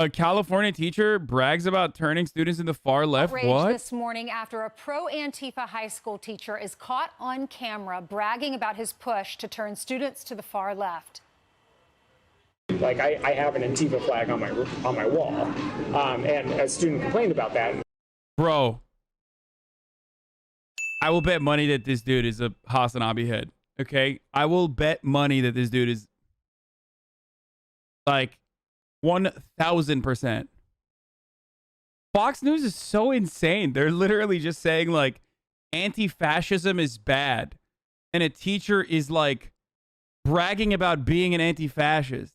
A California teacher brags about turning students into far left. Outrage What? this morning after a pro-Antifa high school teacher is caught on camera bragging about his push to turn students to the far left. Like I have an Antifa flag on my wall, and a student complained about that. Bro, I will bet money that this dude is a HasanAbi head. Okay, I will bet money that this dude is like 1,000%. Fox News is so insane. They're literally just saying like anti-fascism is bad, and a teacher is like bragging about being an anti-fascist.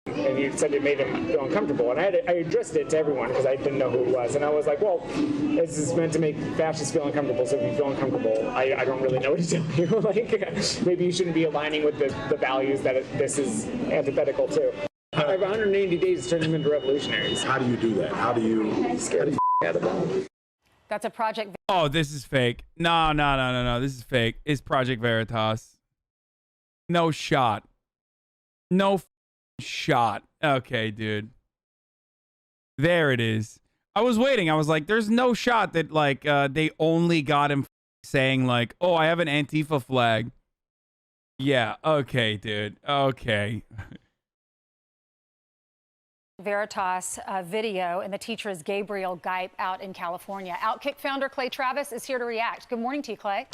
And he said it made him feel uncomfortable, and I addressed it to everyone because I didn't know who it was, and I was like, well, this is meant to make fascists feel uncomfortable, so if you feel uncomfortable, I don't really know what to tell you. Like, maybe you shouldn't be aligning with the values that this is antithetical to. I have 180 days to turn them into revolutionaries. How do you do that? How do you Scare the out of them. That's a Project. Oh, this is fake. No. This is fake. It's Project Veritas. No shot. No shot. Okay, dude. There it is. I was waiting. I was like, there's no shot that like they only got him saying like, oh, I have an Antifa flag. Yeah. Okay, dude. Okay. Veritas video, and the teacher is Gabriel Gipe out in California. Outkick founder Clay Travis is here to react. Good morning to you, Clay.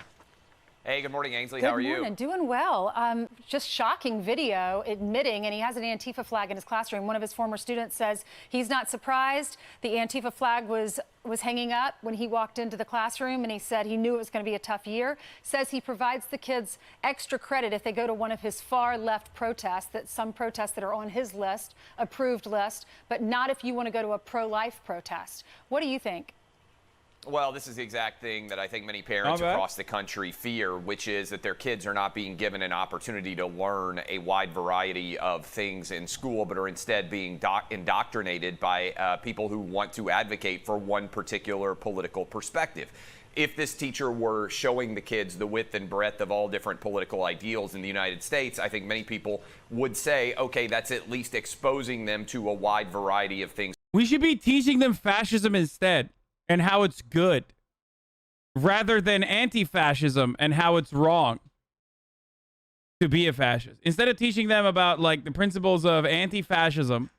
Hey, good morning, Ainsley. How are you? Good morning. Doing well. Just shocking video admitting, and he has an Antifa flag in his classroom. One of his former students says he's not surprised. The Antifa flag was hanging up when he walked into the classroom, and he said he knew it was going to be a tough year. Says he provides the kids extra credit if they go to one of his far left protests, that some protests that are on his list, approved list, but not if you want to go to a pro-life protest. What do you think? Well, this is the exact thing that I think many parents across the country fear, which is that their kids are not being given an opportunity to learn a wide variety of things in school, but are instead being indoctrinated by people who want to advocate for one particular political perspective. If this teacher were showing the kids the width and breadth of all different political ideals in the United States, I think many people would say, okay, that's at least exposing them to a wide variety of things. We should be teaching them fascism instead, and how it's good, rather than anti-fascism and how it's wrong to be a fascist. Instead of teaching them about like the principles of anti-fascism,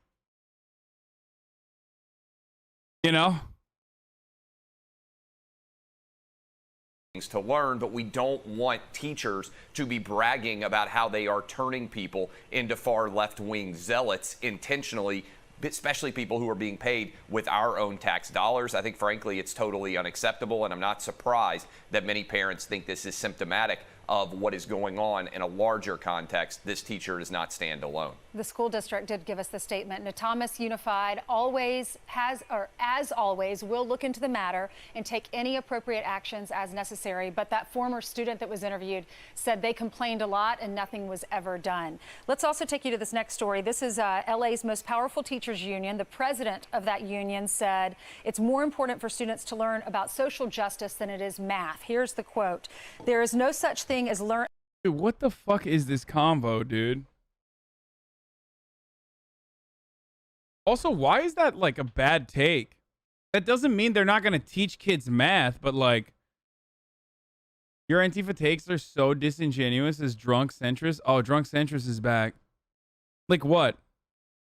you know, to learn, but we don't want teachers to be bragging about how they are turning people into far left-wing zealots intentionally, especially people who are being paid with our own tax dollars. I think, frankly, it's totally unacceptable, and I'm not surprised that many parents think this is symptomatic of what is going on in a larger context. This teacher does not stand alone. The school district did give us the statement. Natomas Unified always has, or as always, will look into the matter and take any appropriate actions as necessary. But that former student that was interviewed said they complained a lot and nothing was ever done. Let's also take you to this next story. This is LA's most powerful teachers union. The president of that union said it's more important for students to learn about social justice than it is math. Here's the quote. There is no such thing as learn. dude, what the fuck is this combo, dude? Also, why is that like a bad take? That doesn't mean they're not going to teach kids math, but like, your Antifa takes are so disingenuous as drunk centrist. Oh, drunk centrist is back. Like what?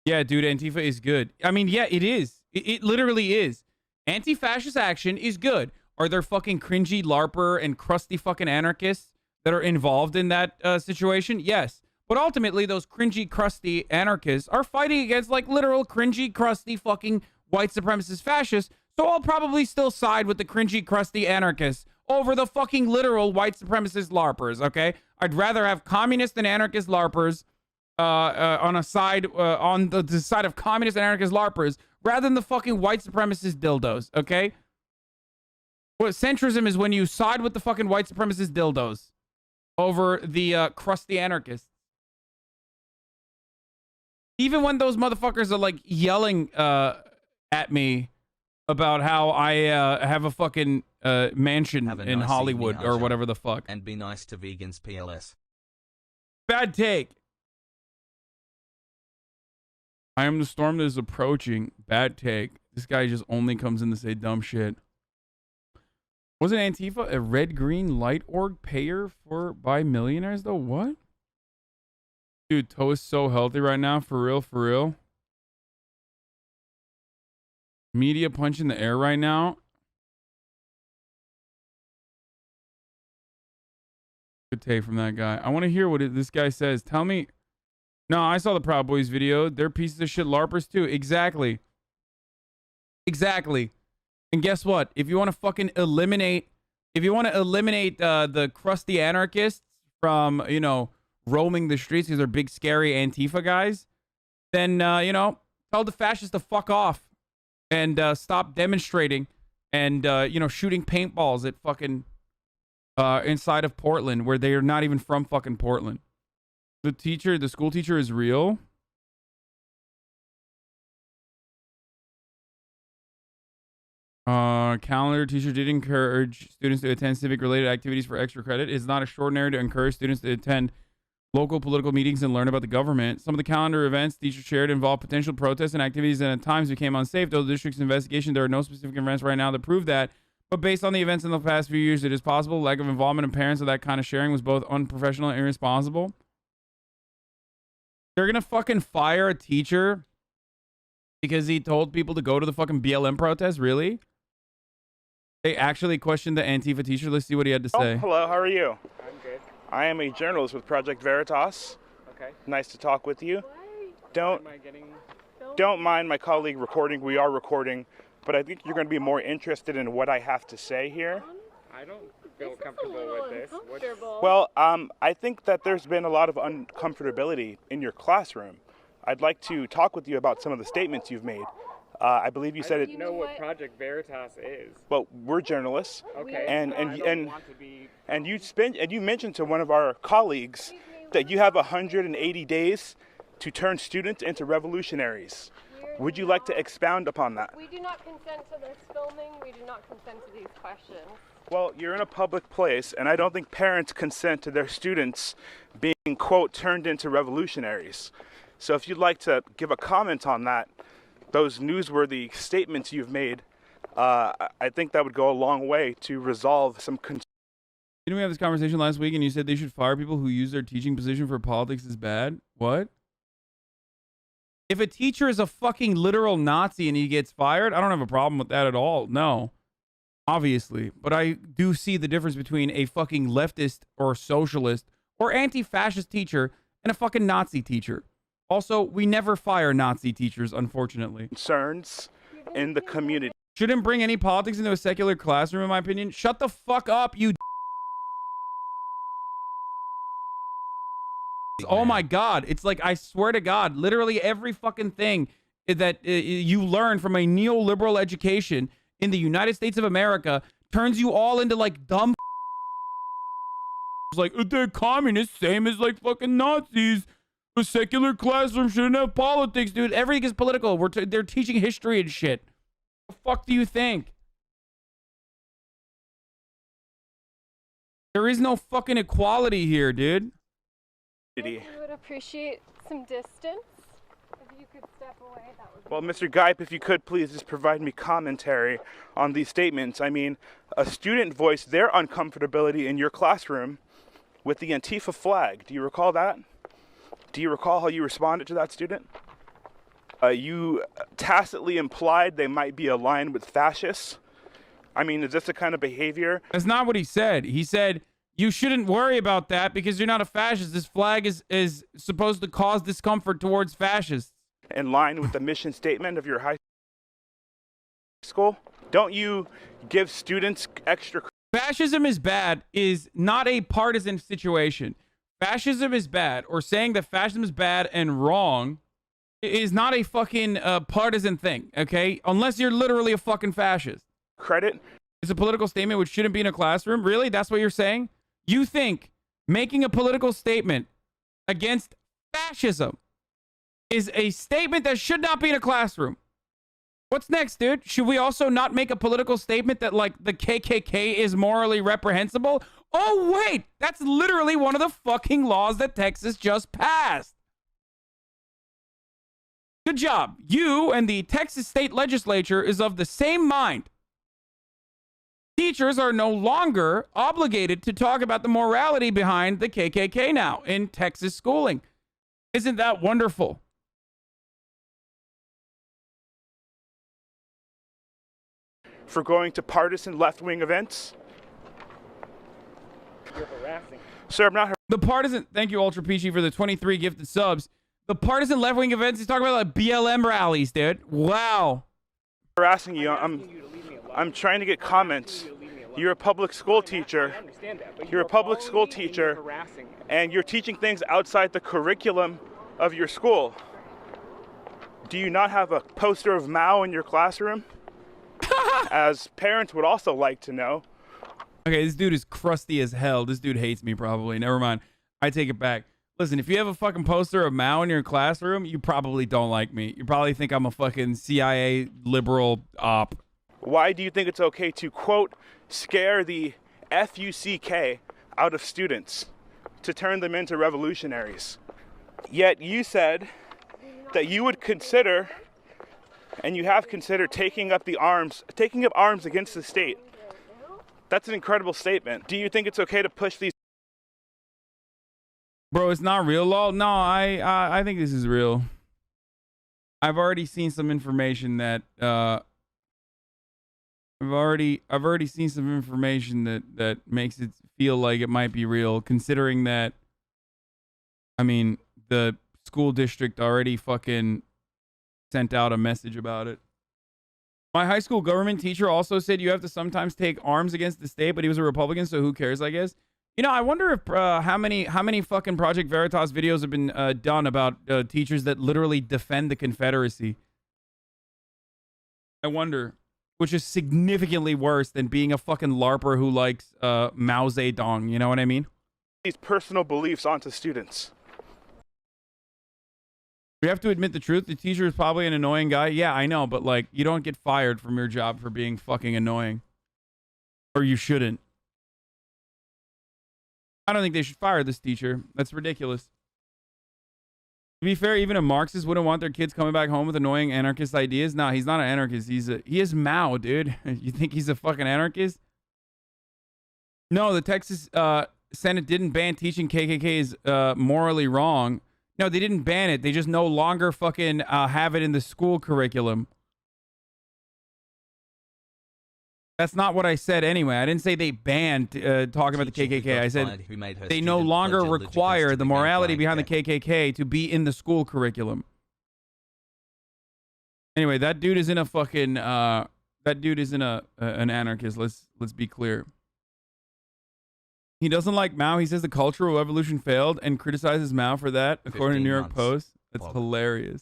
Yeah, dude, Antifa is good. I mean, yeah, it is. It literally is. Anti-fascist action is good. Are there fucking cringy LARPer and crusty fucking anarchists that are involved in that situation? Yes. But ultimately, those cringy, crusty anarchists are fighting against like literal cringy, crusty fucking white supremacist fascists. So I'll probably still side with the cringy, crusty anarchists over the fucking literal white supremacist LARPers, okay? I'd rather have communist and anarchist LARPers on a side, on the side of communist and anarchist LARPers rather than the fucking white supremacist dildos, okay? What centrism is when you side with the fucking white supremacist dildos over the crusty anarchists. Even when those motherfuckers are like yelling at me about how I have a fucking mansion in nice Hollywood evening, or Hasan. whatever the fuck. And be nice to vegans, PLS. Bad take. I am the storm that is approaching. Bad take. This guy just only comes in to say dumb shit. Wasn't Antifa a red green light org payer by millionaires though? What? Dude, toe is so healthy right now. For real, for real. Media punch in the air right now. Good take from that guy. I want to hear what this guy says. Tell me. No, I saw the Proud Boys video. They're pieces of shit LARPers too. Exactly. Exactly. And guess what? If you want to fucking eliminate, the crusty anarchists from, you know, roaming the streets because they're big, scary Antifa guys, then, you know, tell the fascists to fuck off and stop demonstrating and, you know, shooting paintballs at fucking inside of Portland where they are not even from fucking Portland. The school teacher is real. Calendar teacher did encourage students to attend civic related activities for extra credit. It's not extraordinary to encourage students to attend local political meetings and learn about the government. Some of the calendar events teachers shared involved potential protests and activities that at times became unsafe. Though the district's investigation, there are no specific events right now that prove that. But based on the events in the past few years, it is possible lack of involvement of parents of that kind of sharing was both unprofessional and irresponsible. They're gonna fucking fire a teacher because he told people to go to the fucking BLM protest? Really? They actually questioned the Antifa teacher. Let's see what he had to say. Hello, how are you? I'm good. I am a journalist with Project Veritas. Okay. Nice to talk with you. Don't mind my colleague recording. We are recording, but I think you're going to be more interested in what I have to say here. I don't feel comfortable with this. Well, I think that there's been a lot of uncomfortability in your classroom. I'd like to talk with you about some of the statements you've made. I believe you said it. You know what Project Veritas is. Well, we're journalists. Okay. And you mentioned to one of our colleagues that you have 180 days to turn students into revolutionaries. Would you like to expound upon that? We do not consent to this filming. We do not consent to these questions. Well, you're in a public place, and I don't think parents consent to their students being, quote, turned into revolutionaries. So if you'd like to give a comment on that, those newsworthy statements you've made, I think that would go a long way to resolve some concerns. Didn't we have this conversation last week and you said they should fire people who use their teaching position for politics is bad? What? If a teacher is a fucking literal Nazi and he gets fired, I don't have a problem with that at all. No. Obviously. But I do see the difference between a fucking leftist or socialist or anti-fascist teacher and a fucking Nazi teacher. Also, we never fire Nazi teachers, unfortunately. Concerns in the community. Shouldn't bring any politics into a secular classroom, in my opinion. Shut the fuck up, you. Oh my God. It's like, I swear to God, literally every fucking thing that you learn from a neoliberal education in the United States of America turns you all into like dumb. It's like, they're communists, same as like fucking Nazis. A secular classroom shouldn't have politics, dude. Everything is political. They're teaching history and shit. What the fuck do you think? There is no fucking equality here, dude. We would appreciate some distance. If you could step away, that would be Well, Mr. Geip, if you could please just provide me commentary on these statements. I mean, a student voiced their uncomfortability in your classroom with the Antifa flag. Do you recall that? Do you recall how you responded to that student? You tacitly implied they might be aligned with fascists. I mean, is this the kind of behavior? That's not what he said. He said, you shouldn't worry about that because you're not a fascist. This flag is supposed to cause discomfort towards fascists. In line with the mission statement of your high school? Don't you give students extra... Fascism is bad is not a partisan situation. Fascism is bad, or saying that fascism is bad and wrong is not a fucking partisan thing, okay? Unless you're literally a fucking fascist. Credit? It's a political statement which shouldn't be in a classroom? Really? That's what you're saying? You think making a political statement against fascism is a statement that should not be in a classroom? What's next, dude? Should we also not make a political statement that, like, the KKK is morally reprehensible? Oh, wait! That's literally one of the fucking laws that Texas just passed. Good job. You and the Texas state legislature is of the same mind. Teachers are no longer obligated to talk about the morality behind the KKK now in Texas schooling. Isn't that wonderful? For going to partisan left-wing events? You're harassing. Sir, I'm not The partisan, thank you, Ultra Peachy, for the 23 gifted subs. The partisan left-wing events, he's talking about like BLM rallies, dude. Wow. harassing you. I'm trying to get comments. You're a public school teacher. You're a public school teacher, and you're teaching things outside the curriculum of your school. Do you not have a poster of Mao in your classroom? As parents would also like to know. Okay, this dude is crusty as hell. This dude hates me probably. Never mind. I take it back. Listen, if you have a fucking poster of Mao in your classroom, you probably don't like me. You probably think I'm a fucking CIA liberal op. Why do you think it's okay to, quote, scare the F-U-C-K out of students to turn them into revolutionaries? Yet you said that you would consider, and you have considered, taking up arms against the state. That's an incredible statement. Do you think it's okay to push these? Bro, it's not real, lol. No, I think this is real. I've already seen some information that I've already seen some information that makes it feel like it might be real, considering that, I mean, the school district already fucking sent out a message about it. My high school government teacher also said you have to sometimes take arms against the state, but he was a Republican, so who cares, I guess. You know, I wonder if how many fucking Project Veritas videos have been done about teachers that literally defend the Confederacy. I wonder, which is significantly worse than being a fucking LARPer who likes Mao Zedong. You know what I mean? These personal beliefs onto students. We have to admit the truth. The teacher is probably an annoying guy. Yeah, I know, but like, you don't get fired from your job for being fucking annoying, or you shouldn't. I don't think they should fire this teacher. That's ridiculous. To be fair, even a Marxist wouldn't want their kids coming back home with annoying anarchist ideas. Nah, he's not an anarchist. He is Mao, dude. You think he's a fucking anarchist? No, the Texas Senate didn't ban teaching KKK is morally wrong. No, they didn't ban it. They just no longer fucking have it in the school curriculum. That's not what I said anyway. I didn't say they banned talking about the KKK. I said they no longer require the morality behind the KKK to be in the school curriculum. Anyway, that dude isn't a fucking that dude isn't an anarchist. Let's be clear. He doesn't like Mao. He says the Cultural Revolution failed and criticizes Mao for that, according to New York Post. That's hilarious.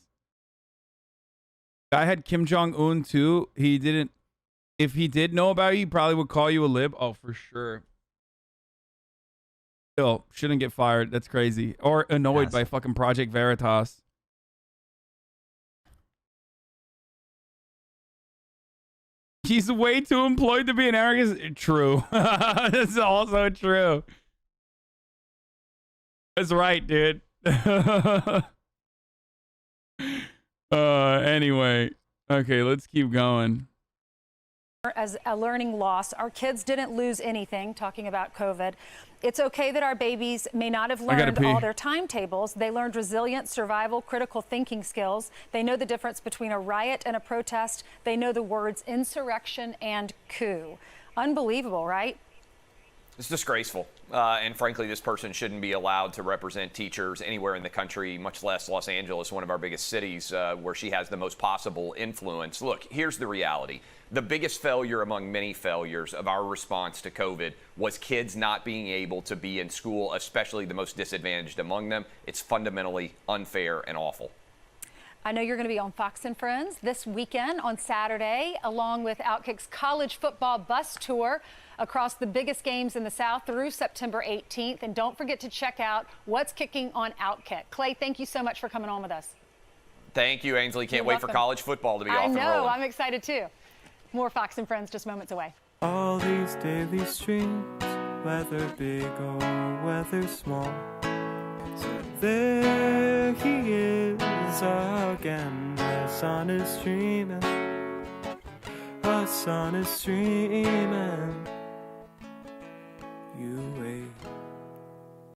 Guy had Kim Jong-un too. He didn't. If he did know about you, he probably would call you a lib. Oh, for sure. Still, shouldn't get fired. That's crazy. Or annoyed by fucking Project Veritas. He's way too employed to be an anarchist. True. That's also true. That's right, dude. Anyway. Okay, let's keep going. As a learning loss, our kids didn't lose anything, talking about COVID. It's okay that our babies may not have learned all their timetables. They learned resilience, survival, critical thinking skills. They know the difference between a riot and a protest. They know the words insurrection and coup. Unbelievable, right? It's disgraceful. And frankly, this person shouldn't be allowed to represent teachers anywhere in the country, much less Los Angeles, one of our biggest cities, where she has the most possible influence. Look, here's the reality. The biggest failure among many failures of our response to COVID was kids not being able to be in school, especially the most disadvantaged among them. It's fundamentally unfair and awful. I know you're going to be on Fox and Friends this weekend on Saturday, along with Outkick's college football bus tour across the biggest games in the South through September 18th. And don't forget to check out what's kicking on Outkick. Clay, thank you so much for coming on with us. Thank you, Ainsley. Can't wait for college football to be off and rolling. I know. I'm excited, too. More Fox and Friends just moments away. All these daily streams, whether big or whether small. So there he is again. Hasan is dreaming. Hasan is dreaming. You wait.